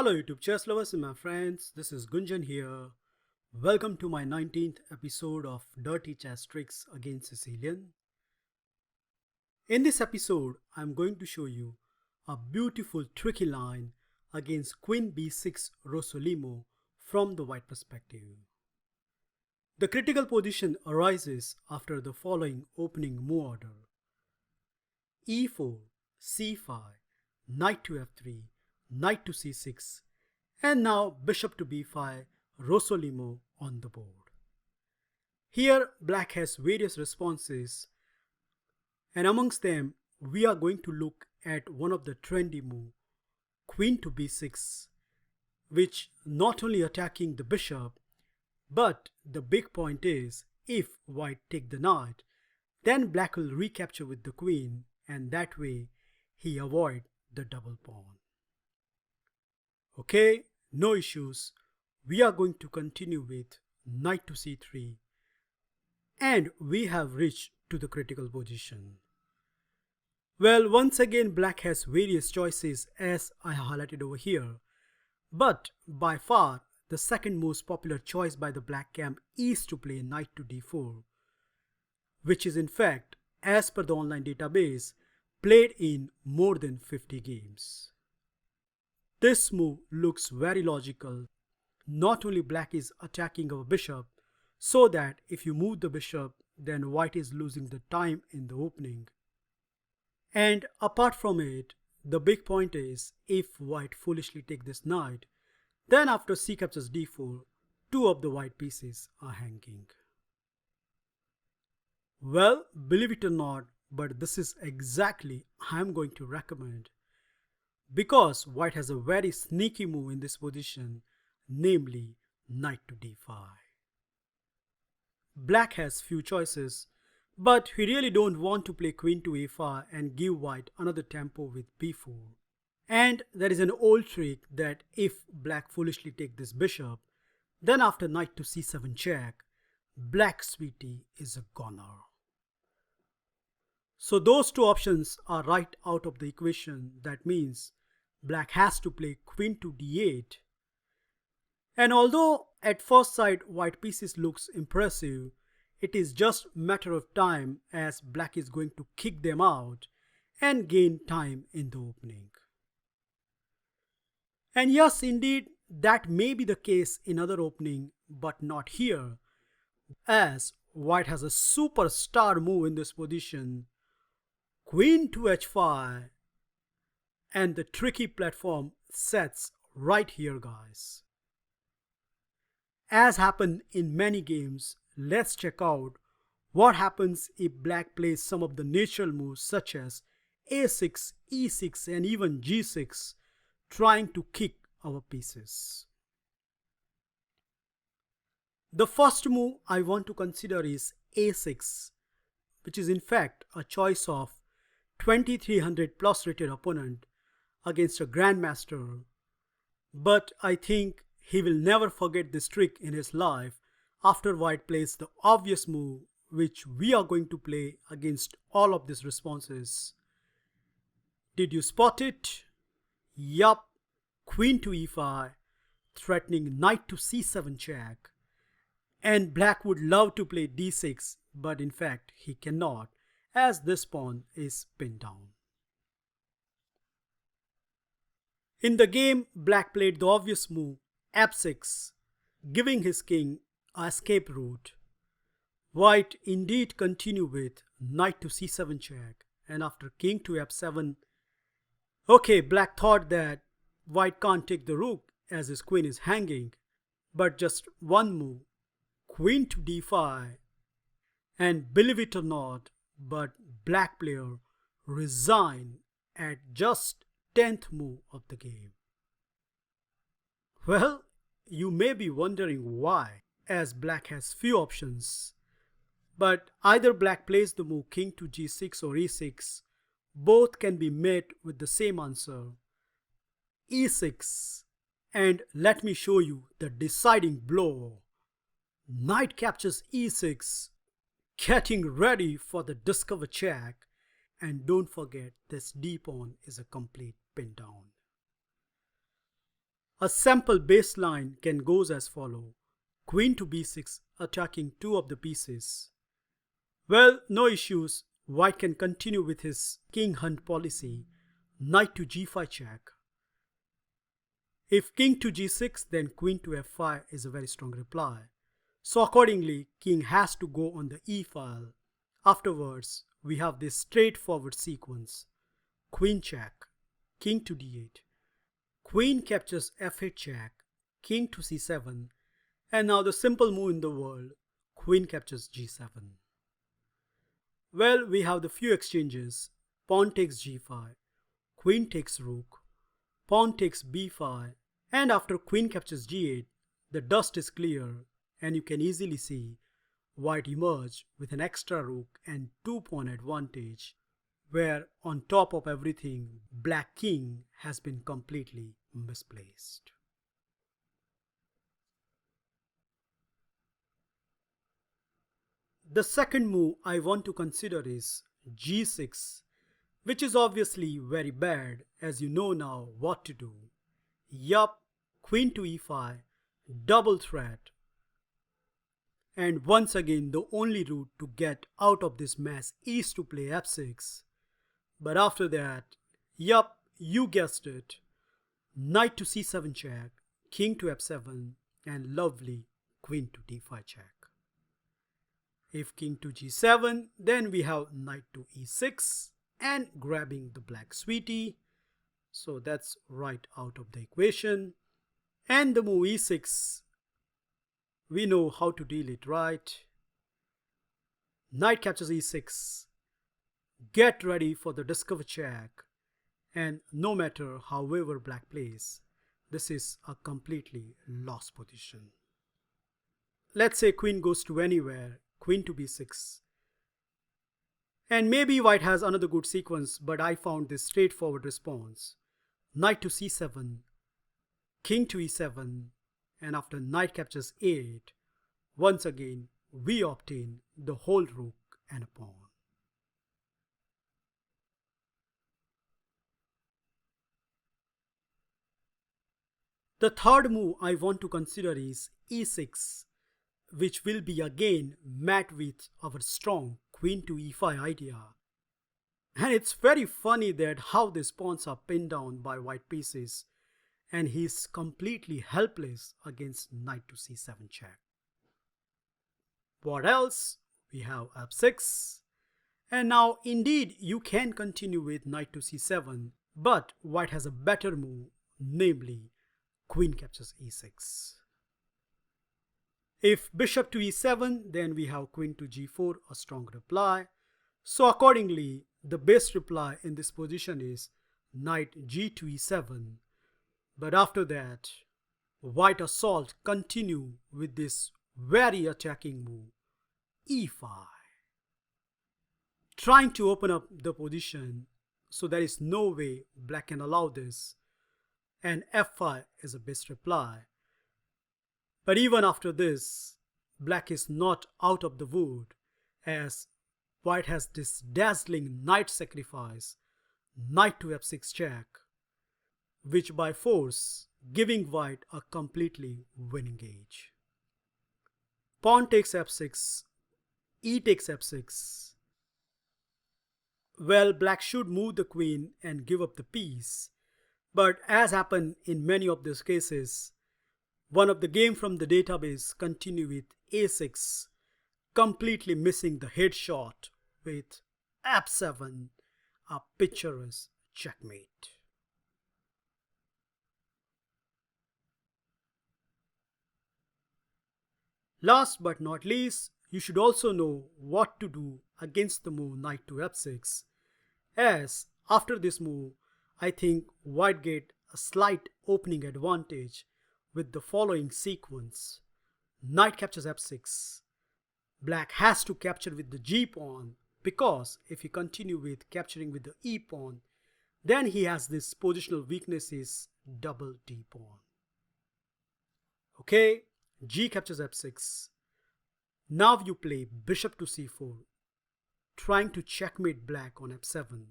Hello YouTube chess lovers and my friends, this is Gunjan here. Welcome to my 19th episode of Dirty Chess Tricks against Sicilian. In this episode, I'm going to show you a beautiful tricky line against Queen b6 Rosolimo from the white perspective. The critical position arises after the following opening move order: e4, c5, knight to f3, knight to c6, and now bishop to b5, Rosolimo on the board. Here black has various responses, and amongst them we are going to look at one of the trendy move, queen to b6, which not only attacking the bishop, but the big point is if white take the knight, then black will recapture with the queen, and that way he avoid the double pawn. Okay, no issues. We are going to continue with knight to c3, and we have reached to the critical position. Well, once again black has various choices as I highlighted over here, but by far the second most popular choice by the black camp is to play knight to d4, which is in fact, as per the online database, played in more than 50 games. This move looks very logical. Not only black is attacking our bishop, so that if you move the bishop, then white is losing the time in the opening. And apart from it, the big point is if white foolishly take this knight, then after c captures d4, two of the white pieces are hanging. Well, believe it or not, but this is exactly I'm going to recommend, because white has a very sneaky move in this position, namely knight to d5. Black has few choices, but we really don't want to play queen to a5 and give white another tempo with b4. And there is an old trick that if black foolishly take this bishop, then after knight to c7 check, black sweetie is a goner. So those two options are right out of the equation. That means black has to play queen to d8. And although at first sight white pieces looks impressive, it is just matter of time as black is going to kick them out and gain time in the opening. And yes, indeed, that may be the case in other opening, but not here, as white has a superstar move in this position, queen to h5, and the tricky platform sets right here, guys. As happened in many games, let's check out what happens if black plays some of the natural moves such as a6, e6 and even g6, trying to kick our pieces. The first move I want to consider is a6, which is in fact a choice of 2300 plus rated opponent against a grandmaster, but I think he will never forget this trick in his life after white plays the obvious move, which we are going to play against all of these responses. Did you spot it? Yup, queen to e5, threatening knight to c7 check. And black would love to play d6, but in fact he cannot, as this pawn is pinned down. In the game, black played the obvious move f6, giving his king an escape route. White indeed continued with knight to c7 check, and after king to f7, okay, black thought that white can't take the rook as his queen is hanging, but just one move, queen to d5, and believe it or not, but black player resigned at just 10th move of the game. Well, you may be wondering why, as black has few options, but either black plays the move king to g6 or e6, both can be met with the same answer, e6, and let me show you the deciding blow. Knight captures e6, getting ready for the discover check, and don't forget this d pawn is a complete pin down. A sample baseline can go as follow. Queen to b6 attacking two of the pieces. Well, no issues. White can continue with his king hunt policy. Knight to g5 check. If king to g6, then queen to f5 is a very strong reply. So accordingly, king has to go on the e file. Afterwards, we have this straightforward sequence. Queen check, king to d8, queen captures f8 check, king to c7, and now the simple move in the world, queen captures g7. Well, we have the few exchanges. Pawn takes g5, queen takes rook, pawn takes b5, and after queen captures g8, the dust is clear and you can easily see white emerge with an extra rook and 2-pawn advantage, where on top of everything, black king has been completely misplaced. The second move I want to consider is g6, which is obviously very bad as you know now what to do. Yup, queen to e5, double threat. And once again the only route to get out of this mess is to play f6. But after that, yup, you guessed it, knight to c7 check, king to f7, and lovely queen to d5 check. If king to g7, then we have knight to e6 and grabbing the black sweetie. So that's right out of the equation. And the move e6, we know how to deal it, right? Knight captures e6. Get ready for the discover check. And no matter however black plays, this is a completely lost position. Let's say queen goes to anywhere, queen to b6. And maybe white has another good sequence, but I found this straightforward response. Knight to c7, king to e7, and after knight captures 8, once again we obtain the whole rook and a pawn. The third move I want to consider is e6, which will be again met with our strong queen to e5 idea. And it's very funny that how these pawns are pinned down by white pieces and he's completely helpless against knight to c7 check. What else? We have f6. And now indeed you can continue with knight to c7, but white has a better move, namely queen captures e6. If bishop to e7, then we have queen to g4, a strong reply. So accordingly, the best reply in this position is knight g to e7. But after that, white assault continue with this very attacking move, e5. Trying to open up the position, so there is no way black can allow this. And f5 is a best reply. But even after this, black is not out of the wood, as white has this dazzling knight sacrifice, knight to f6 check, which by force giving white a completely winning edge. Pawn takes f6, e takes f6. Well, black should move the queen and give up the piece, but as happened in many of these cases, one of the game from the database continue with a6, completely missing the headshot with f7, a picturesque checkmate. Last but not least, you should also know what to do against the move knight to f6, as after this move, I think white get a slight opening advantage with the following sequence. Knight captures f6. Black has to capture with the g pawn, because if he continue with capturing with the e pawn, then he has this positional weaknesses double d pawn. Okay, g captures f6. Now you play bishop to c4, trying to checkmate black on f7.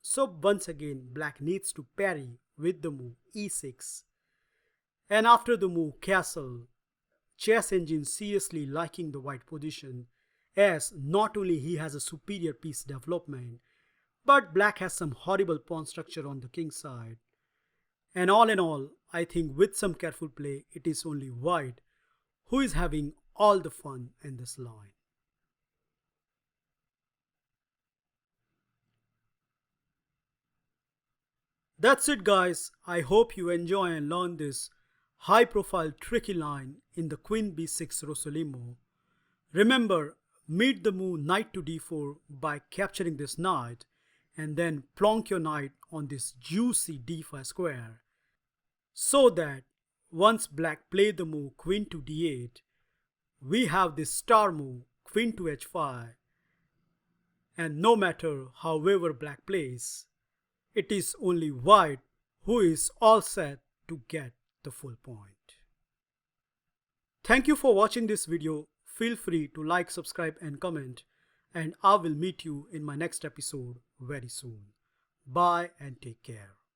So once again black needs to parry with the move e6. And after the move castle, chess engine seriously liking the white position, as not only he has a superior piece development, but black has some horrible pawn structure on the king side. And all in all, I think with some careful play, it is only white who is having all the fun in this line. That's it guys, I hope you enjoy and learn this high profile tricky line in the Queen b6 Rosolimo. Remember, meet the move knight to d4 by capturing this knight and then plonk your knight on this juicy d5 square, so that once black play the move queen to d8, we have this star move queen to h5, and no matter however black plays, it is only white who is all set to get the full point. Thank you for watching this video. Feel free to like, subscribe and comment, and I will meet you in my next episode very soon. Bye and take care.